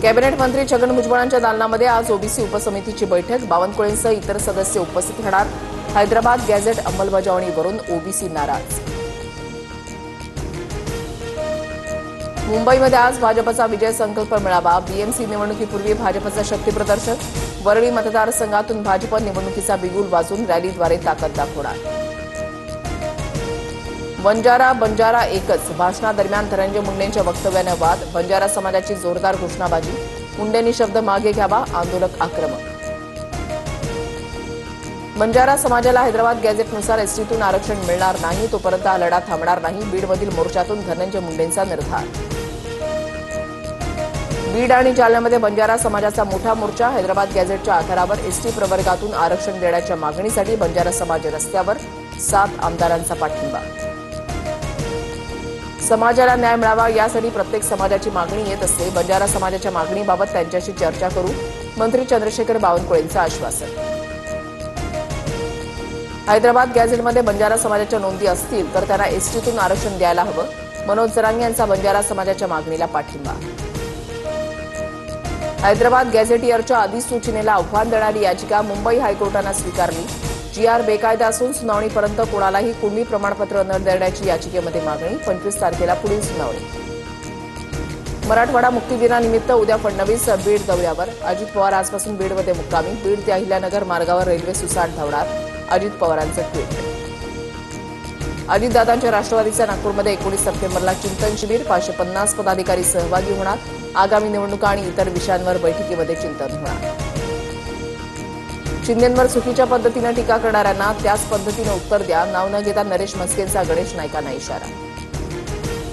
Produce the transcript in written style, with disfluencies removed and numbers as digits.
Cabinet मंत्री छगन भुजबळांच्या दालनामध्ये आज OBC उपसमितीची बैठक। बावनकुळेंसह इतर सदस्य उपस्थित राहणार। हैदराबाद गॅझेट अंमलबजावणीवरून ओबीसी नाराज। मुंबईमध्ये आज भाजपचा विजय संकल्प मेळावा। बीएमसी निवडणुकीपूर्वी भाजपचं शक्तीप्रदर्शन। वरळी मतदारसंघातून भाजप निवडणुकीचा बिगुल वाजून रॅलीद्वारे ताकद दाखवणार। बंजारा एकच भाषणादरम्यान धनंजय मुंडेंच्या वक्तव्यानं वाद। बंजारा समाजाची जोरदार घोषणाबाजी। मुंडेंनी शब्द मागे घ्यावा, आंदोलक आक्रमक। बंजारा समाजाला हैदराबाद गॅझेटनुसार एसटीतून आरक्षण मिळणार नाही, तोपर्यंत हा लढा थांबणार नाही। बीडमधील मोर्चातून धनंजय मुंडेंचा निर्धार। बीड आणि जालन्यामध्ये बंजारा समाजाचा मोठा मोर्चा। हैदराबाद गॅझेटच्या आधारावर एसटी प्रवर्गातून आरक्षण देण्याच्या मागणीसाठी बंजारा समाज रस्त्यावर। 7 आमदारांचा पाठिंबा। समाजाला न्याय मिळावा यासाठी प्रत्येक समाजाची मागणी येत असते। बंजारा समाजाच्या मागणीबाबत त्यांच्याशी चर्चा करू, मंत्री चंद्रशेखर बावनकुळेंचं आश्वासन। हैदराबाद गॅझेटमध्ये बंजारा समाजाच्या नोंदी असतील तर त्यांना एसटीतून आरक्षण द्यायला हवं। मनोज जरांगे यांचा बंजारा समाजाच्या मागणीला पाठिंबा। हैदराबाद गॅझेटियरच्या अधिसूचनेला आव्हान देणारी याचिका मुंबई हायकोर्टानं स्वीकारली। जीआर बेकायदा असून सुनावणीपर्यंत कोणालाही कुणबी प्रमाणपत्र न देण्याची याचिकेमध्ये मागणी। 25 तारखेला पुढील सुनावणी। मराठवाडा मुक्तीदिनानिमित्त उद्या फडणवीस बीड दौऱ्यावर। अजित पवार आजपासून बीडमध्ये मुक्कामी। बीड ते अहिल्यानगर मार्गावर रेल्वे सुसाट धावणार। अजित पवारांचं ट्विट। अजितदादांच्या राष्ट्रवादीच्या नागपूरमध्ये 19 सप्टेंबरला चिंतन शिबिर। 550 पदाधिकारी सहभागी होणार। आगामी निवडणुका आणि इतर विषयांवर बैठकीमध्ये चिंतन होणार। शिंदेंवर चुकीच्या पद्धतीनं टीका करणाऱ्यांना त्याच पद्धतीनं उत्तर द्या। नाव न घेता नरेश म्हस्केंचा गणेश नाईकांना इशारा।